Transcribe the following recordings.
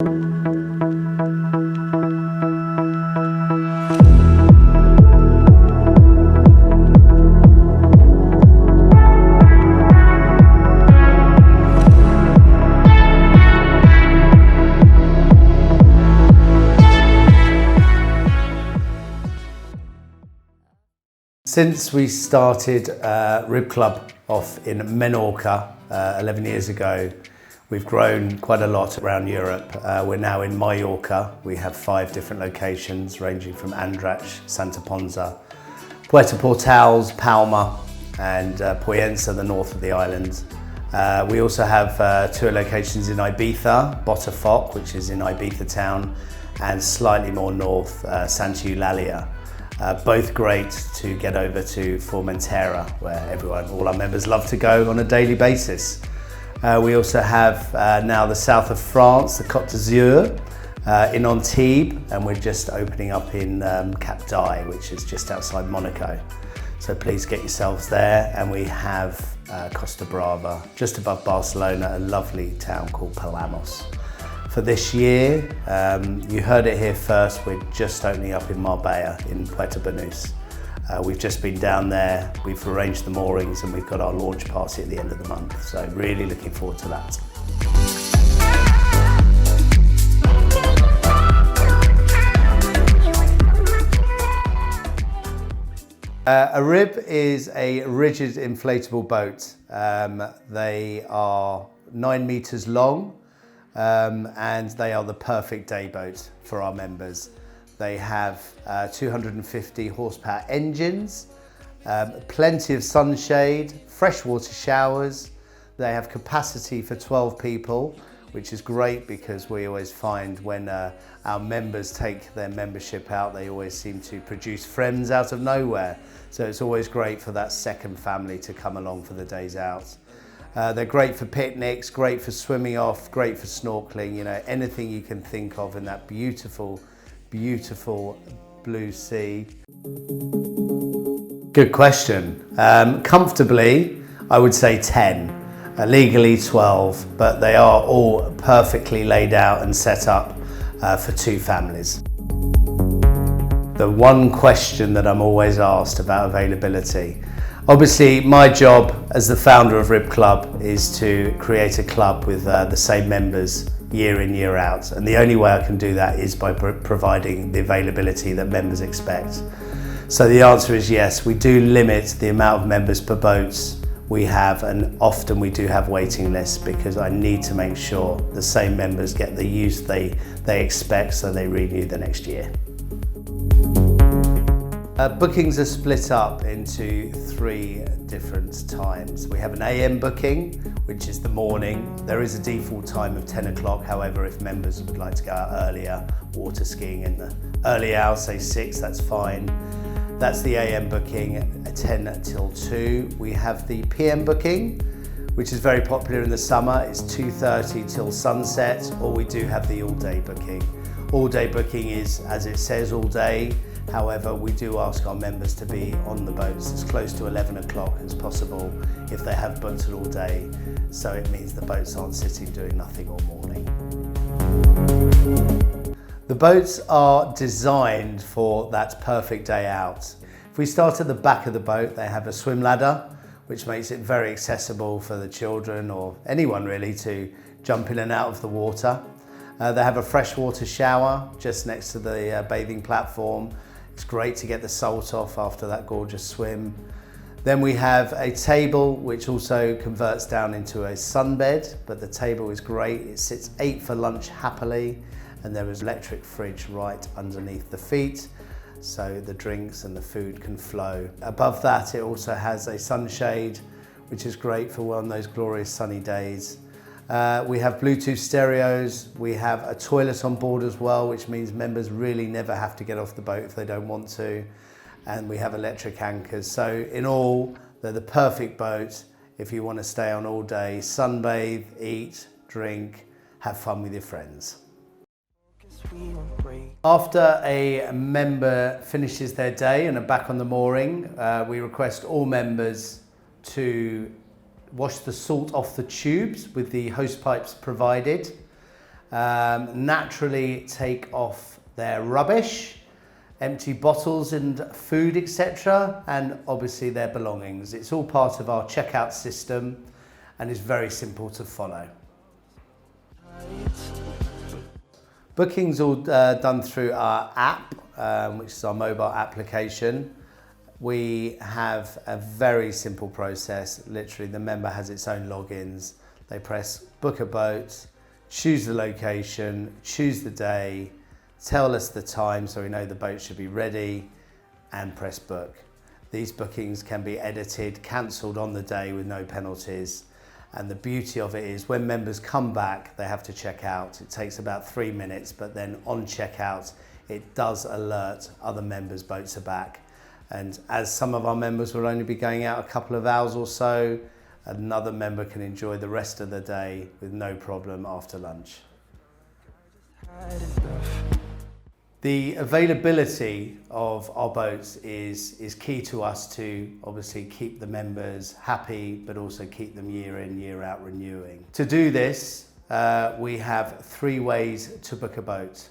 Since we started Rib Club off in Menorca 11 years ago, we've grown quite a lot around Europe. We're now in Mallorca. We have 5 different locations ranging from Andratx, Santa Ponza, Puerto Portals, Palma and Poyensa, the north of the island. We also have 2 locations in Ibiza, Botafoc, which is in Ibiza town, and slightly more north, Santa Eulalia. Both great to get over to Formentera, where all our members love to go on a daily basis. We also have now the south of France, the Côte d'Azur, in Antibes, and we're just opening up in Cap d'Aille, which is just outside Monaco. So please get yourselves there. And we have Costa Brava, just above Barcelona, a lovely town called Palamos. For this year, you heard it here first, we're just opening up in Marbella in Puerto Banús. We've just been down there, we've arranged the moorings and we've got our launch party at the end of the month. So really looking forward to that. A rib is a rigid inflatable boat. They are 9 meters long. And they are the perfect day boat for our members. They have 250 horsepower engines, plenty of sunshade, freshwater showers. They have capacity for 12 people, which is great because we always find when our members take their membership out, they always seem to produce friends out of nowhere. So it's always great for that second family to come along for the days out. They're great for picnics, great for swimming off, great for snorkeling, you know, anything you can think of in that beautiful, beautiful blue sea. Good question. Comfortably, I would say 10, legally 12, but they are all perfectly laid out and set up for 2 families. The one question that I'm always asked about availability. Obviously, my job as the founder of Rib Club is to create a club with the same members year in, year out. And the only way I can do that is by providing the availability that members expect. So the answer is yes, we do limit the amount of members per boats we have, and often we do have waiting lists because I need to make sure the same members get the use they expect so they renew the next year. Bookings are split up into 3 different times. We have an AM booking, which is the morning. There is a default time of 10 o'clock. However, if members would like to go out earlier, water skiing in the early hours, say 6, that's fine. That's the AM booking at 10 till 2. We have the PM booking, which is very popular in the summer. It's 2:30 till sunset, or we do have the all-day booking. All-day booking is, as it says, all day. However, we do ask our members to be on the boats as close to 11 o'clock as possible if they have booked it all day. So it means the boats aren't sitting doing nothing all morning. The boats are designed for that perfect day out. If we start at the back of the boat, they have a swim ladder, which makes it very accessible for the children or anyone really to jump in and out of the water. They have a freshwater shower just next to the bathing platform. It's great to get the salt off after that gorgeous swim. Then we have a table which also converts down into a sunbed, but the table is great. It sits 8 for lunch happily, and there is an electric fridge right underneath the feet, so the drinks and the food can flow. Above that, it also has a sunshade, which is great for one of those glorious sunny days. We have Bluetooth stereos, we have a toilet on board as well, which means members really never have to get off the boat if they don't want to. And we have electric anchors. So in all, they're the perfect boat if you want to stay on all day, sunbathe, eat, drink, have fun with your friends. After a member finishes their day and are back on the mooring, we request all members to wash the salt off the tubes with the hose pipes provided. naturally take off their rubbish, empty bottles and food, etc., and obviously their belongings. It's all part of our checkout system and is very simple to follow. Bookings all done through our app, which is our mobile application. We have a very simple process. Literally, the member has its own logins. They press book a boat, choose the location, choose the day, tell us the time so we know the boat should be ready, and press book. These bookings can be edited, cancelled on the day with no penalties. And the beauty of it is when members come back, they have to check out. It takes about 3 minutes, but then on checkout, it does alert other members' boats are back. And as some of our members will only be going out a couple of hours or so, another member can enjoy the rest of the day with no problem after lunch. The availability of our boats is key to us to obviously keep the members happy, but also keep them year in, year out renewing. To do this, we have 3 ways to book a boat.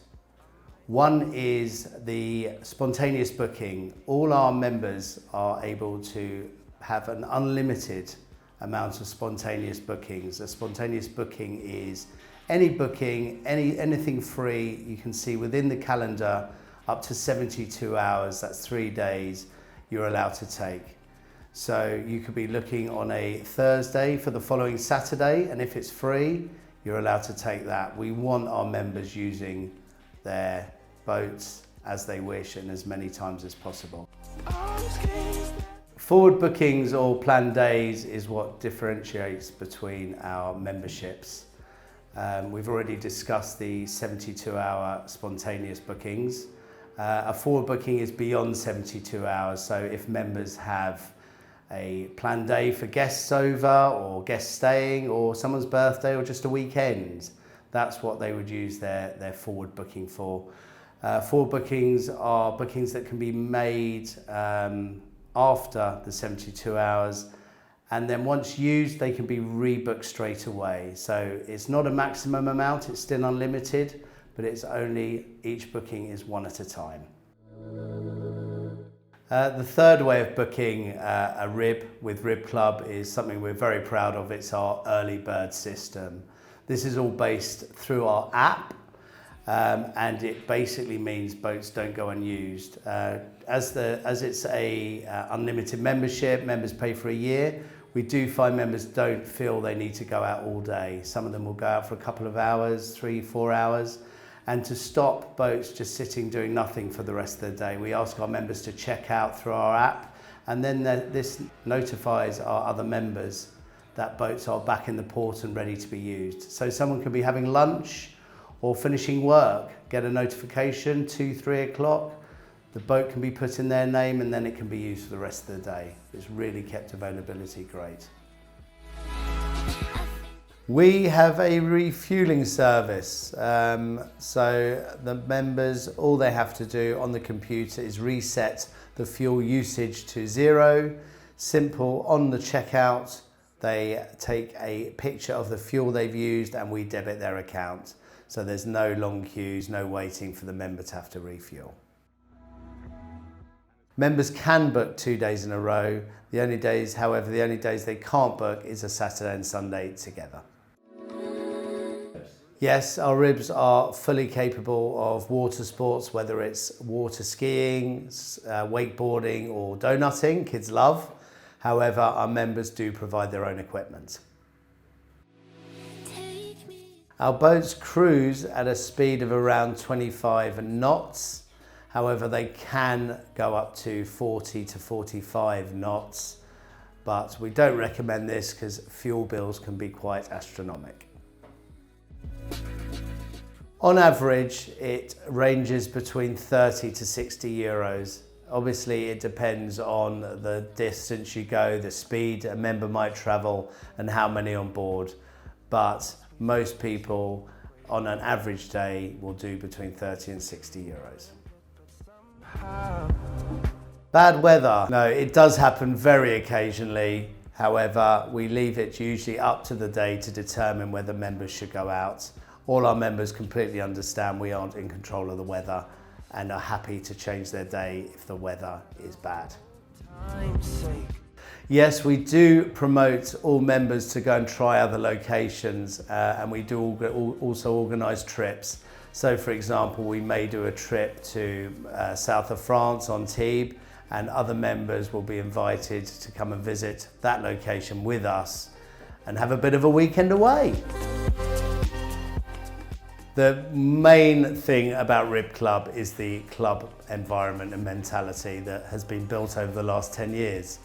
One is the spontaneous booking. All our members are able to have an unlimited amount of spontaneous bookings. A spontaneous booking is any booking, anything free, you can see within the calendar up to 72 hours, that's 3 days, you're allowed to take. So you could be looking on a Thursday for the following Saturday, and if it's free, you're allowed to take that. We want our members using their boats as they wish and as many times as possible. Forward bookings or planned days is what differentiates between our memberships. We've already discussed the 72-hour spontaneous bookings. A forward booking is beyond 72 hours, so if members have a planned day for guests over or guests staying or someone's birthday or just a weekend, that's what they would use their forward booking for. Forward bookings are bookings that can be made after the 72 hours, and then once used they can be rebooked straight away. So it's not a maximum amount, it's still unlimited, but it's only each booking is one at a time. The third way of booking a rib with Rib Club is something we're very proud of. It's our early bird system. This is all based through our app, and it basically means boats don't go unused. As it's a unlimited membership, members pay for a year. We do find members don't feel they need to go out all day. Some of them will go out for a couple of hours, 3-4 hours. And to stop boats just sitting doing nothing for the rest of the day, we ask our members to check out through our app, and then this notifies our other members that boats are back in the port and ready to be used. So someone could be having lunch or finishing work, get a notification 2-3 o'clock, the boat can be put in their name and then it can be used for the rest of the day. It's really kept availability great. We have a refueling service, so the members, all they have to do on the computer is reset the fuel usage to 0. Simple, on the checkout, they take a picture of the fuel they've used and we debit their account. So there's no long queues, no waiting for the member to have to refuel. Members can book 2 days in a row. The only days they can't book is a Saturday and Sunday together. Yes, our ribs are fully capable of water sports, whether it's water skiing, wakeboarding or donutting, kids love. However, our members do provide their own equipment. Our boats cruise at a speed of around 25 knots. However, they can go up to 40 to 45 knots, but we don't recommend this because fuel bills can be quite astronomical. On average, it ranges between 30 to 60 euros. Obviously, it depends on the distance you go, the speed a member might travel, and how many on board. But most people on an average day will do between 30 and 60 euros. Bad weather. No, it does happen very occasionally. However, we leave it usually up to the day to determine whether members should go out all our members completely understand we aren't in control of the weather and are happy to change their day if the weather is bad. Yes, we do promote all members to go and try other locations, and we do also organise trips. So for example, we may do a trip to south of France on Tibes, and other members will be invited to come and visit that location with us and have a bit of a weekend away. The main thing about Rib Club is the club environment and mentality that has been built over the last 10 years.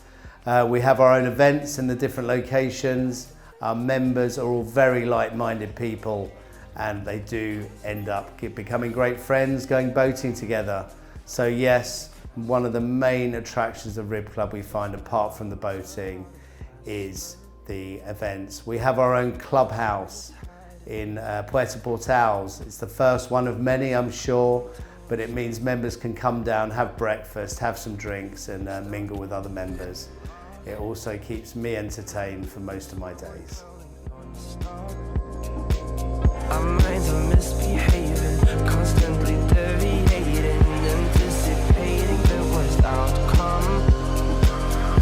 We have our own events in the different locations. Our members are all very like-minded people, and they do end up becoming great friends, going boating together. So yes, one of the main attractions of Rib Club we find, apart from the boating, is the events. We have our own clubhouse in Puerto Portales. It's the first one of many, I'm sure, but it means members can come down, have breakfast, have some drinks, and mingle with other members. It also keeps me entertained for most of my days. Our minds are misbehaving, constant